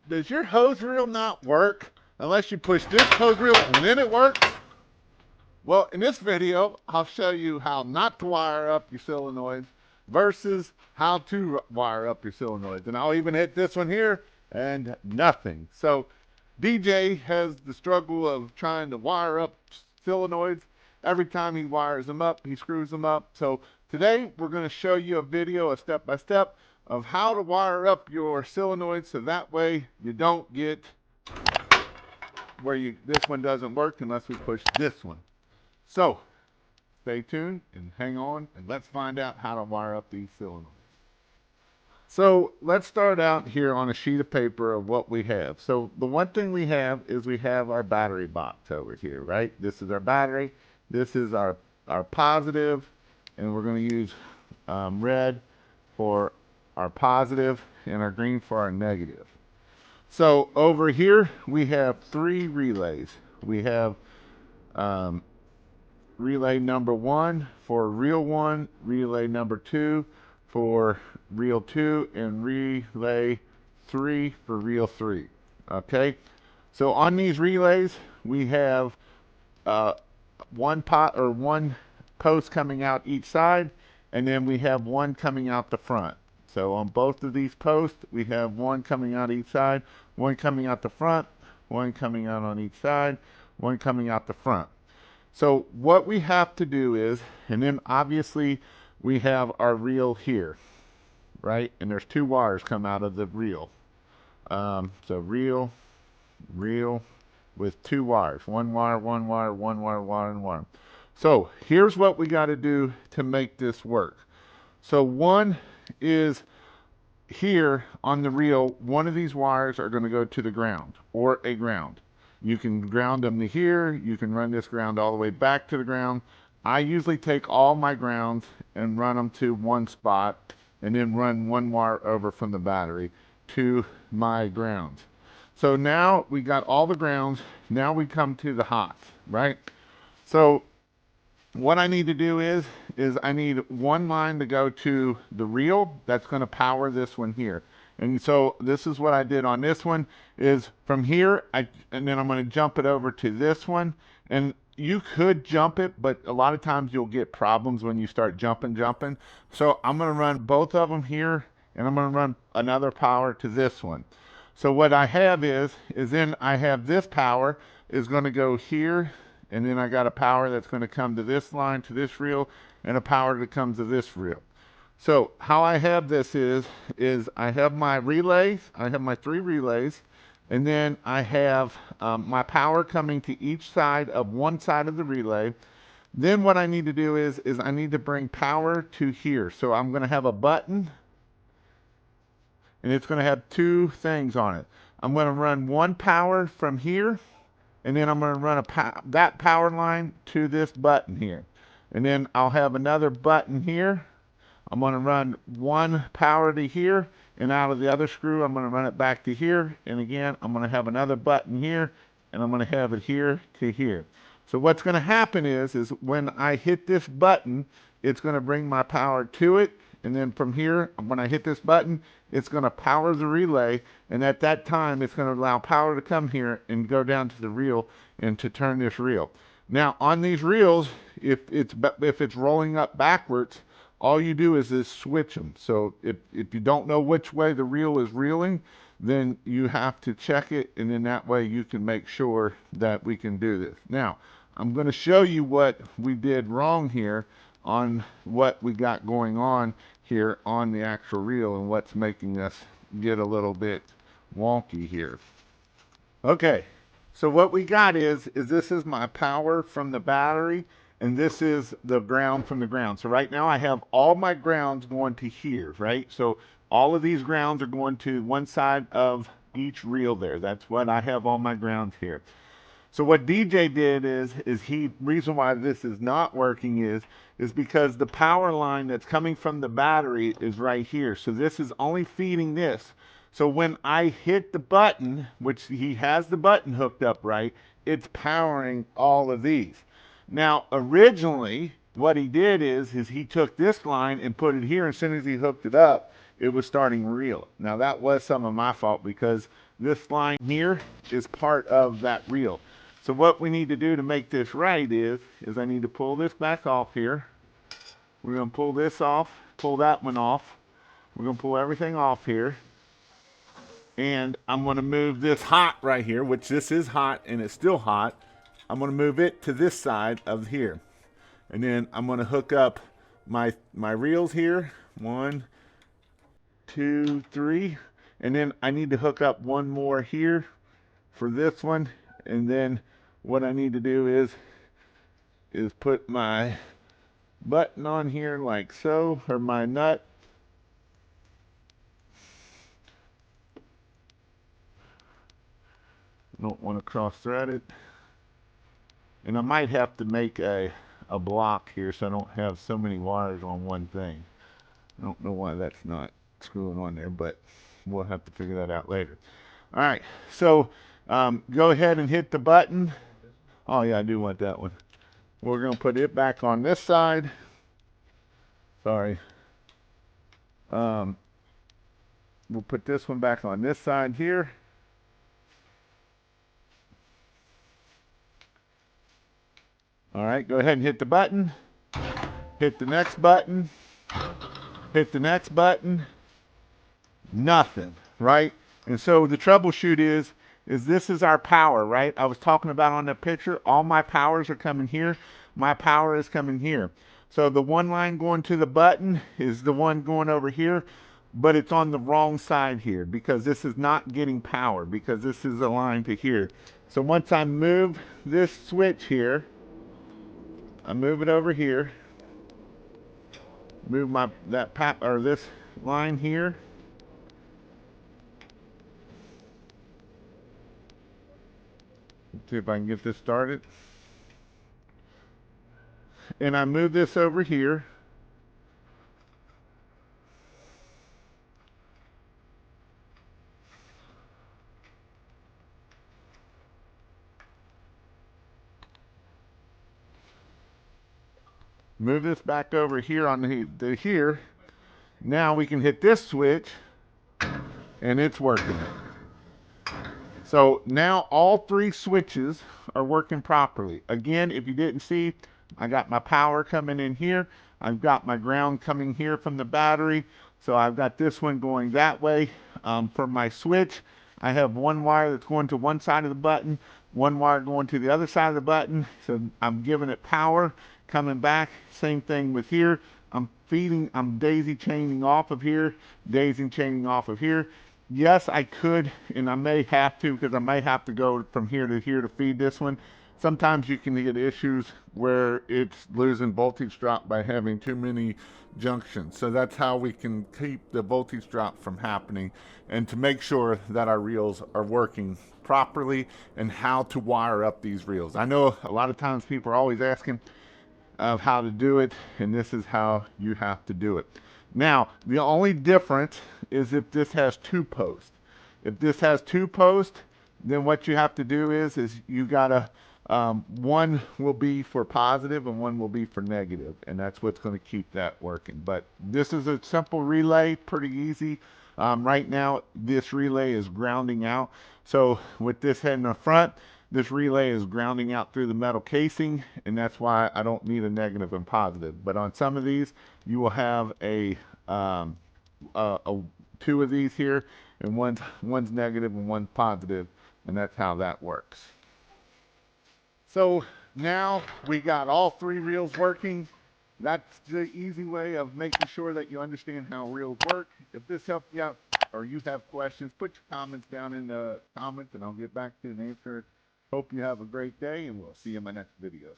Does your hose reel not work unless you push this hose reel and then it works? Well, in this video, I'll show you how not to wire up your solenoids versus how to wire up your solenoids. And I'll even hit this one here and nothing. So DJ has the struggle of trying to wire up solenoids. Every time he wires them up, he screws them up. So today we're going to show you a video, a step-by-step, of how to wire up your solenoids so that way you don't get where this one doesn't work unless we push this one. So stay tuned and hang on and let's find out how to wire up these solenoids. So let's start out here on a sheet of paper of what we have. So the one thing we have is we have our battery box over here, right? This is our battery. This is our positive, and we're going to use red for our positive and our green for our negative. So over here we have 3 relays. We have relay number 1 for reel 1, relay number 2 for reel 2, and relay 3 for reel 3. Okay, so on these relays we have one post coming out each side, and then we have one coming out the front. So on both of these posts we have one coming out each side, one coming out the front, one coming out on each side, one coming out the front. So what we have to do is, and then obviously we have our reel here, right? And there's 2 wires come out of the reel. So reel with 2 wires, one wire, one wire, one wire, one wire. So here's what we got to do to make this work. So one is here on the reel, one of these wires are going to go to the ground or a ground. You can ground them to here. You can run this ground all the way back to the ground. I usually take all my grounds and run them to one spot and then run one wire over from the battery to my grounds. So now we got all the grounds. Now we come to the hots, right? So what I need to do is I need one line to go to the reel that's going to power this one here. And so this is what I did on this one is from here, and then I'm going to jump it over to this one. And you could jump it, but a lot of times you'll get problems when you start jumping. So I'm going to run both of them here, and I'm going to run another power to this one. So what I have is then I have this power is going to go here, and then I got a power that's going to come to this line, to this reel, and a power that comes to this reel. So how I have this is I have my relays, I have my 3 relays, and then I have my power coming to each side of one side of the relay. Then what I need to do is I need to bring power to here. So I'm going to have a button, and it's going to have 2 things on it. I'm going to run one power from here, and then I'm going to run that power line to this button here. And then I'll have another button here. I'm going to run one power to here, and out of the other screw I'm going to run it back to here, and again I'm going to have another button here, and I'm going to have it here to here. So what's going to happen is when I hit this button, it's going to bring my power to it, and then from here, when I hit this button, it's going to power the relay, and at that time it's going to allow power to come here and go down to the reel and to turn this reel. Now on these reels, if it's rolling up backwards, all you do is switch them. So if you don't know which way the reel is reeling, then you have to check it, and then that way you can make sure that we can do this. Now, I'm going to show you what we did wrong here on what we got going on here on the actual reel and what's making us get a little bit wonky here. Okay, so what we got is this is my power from the battery, and this is the ground from the ground. So right now I have all my grounds going to here, right? So all of these grounds are going to one side of each reel there. That's what I have all my grounds here. So what DJ did is reason why this is not working is because the power line that's coming from the battery is right here. So this is only feeding this. So when I hit the button, which he has the button hooked up right, it's powering all of these. Now, originally, what he did is he took this line and put it here, and as soon as he hooked it up, it was starting reel. Now that was some of my fault because this line here is part of that reel. So what we need to do to make this right is I need to pull this back off here. We're going to pull this off, pull that one off. We're going to pull everything off here. And I'm going to move this hot right here, which this is hot and it's still hot. I'm going to move it to this side of here. And then I'm going to hook up my reels here. 1, 2, 3. And then I need to hook up one more here for this one. And then what I need to do is put my button on here like so, or my nut. Don't want to cross thread it. And I might have to make a block here so I don't have so many wires on one thing. I don't know why that's not screwing on there, but we'll have to figure that out later. All right, so go ahead and hit the button. Oh yeah, I do want that one. We're going to put it back on this side. Sorry. We'll put this one back on this side here. All right, go ahead and hit the button. Hit the next button. Hit the next button. Nothing, right? And so the troubleshoot is this is our power, right? I was talking about on the picture, all my powers are coming here. My power is coming here. So the one line going to the button is the one going over here, but it's on the wrong side here because this is not getting power because this is aligned to here. So once I move this switch here, I move it over here, move this line here. See if I can get this started. And I move this over here. Move this back over here on the here. Now we can hit this switch and it's working. So now all 3 switches are working properly. Again, if you didn't see, I got my power coming in here. I've got my ground coming here from the battery. So I've got this one going that way. For my switch, I have one wire that's going to one side of the button, one wire going to the other side of the button. So I'm giving it power coming back. Same thing with here. I'm daisy chaining off of here, daisy chaining off of here. Yes, I could, and I may have to, because I may have to go from here to feed this one. Sometimes you can get issues where it's losing voltage drop by having too many junctions. So that's how we can keep the voltage drop from happening and to make sure that our reels are working properly and how to wire up these reels. I know a lot of times people are always asking of how to do it, and this is how you have to do it. Now, the only difference is if this has 2 posts. If this has 2 posts, then what you have to do is you gotta, one will be for positive and one will be for negative, and that's what's going to keep that working. But this is a simple relay, pretty easy. Right now, this relay is grounding out. So with this head in the front, this relay is grounding out through the metal casing, and that's why I don't need a negative and positive. But on some of these, you will have a 2 of these here, and one's negative and one's positive, and that's how that works. So now we got all 3 reels working. That's the easy way of making sure that you understand how reels work. If this helped you out or you have questions, put your comments down in the comments and I'll get back to you and answer it. Hope you have a great day, and we'll see you in my next video.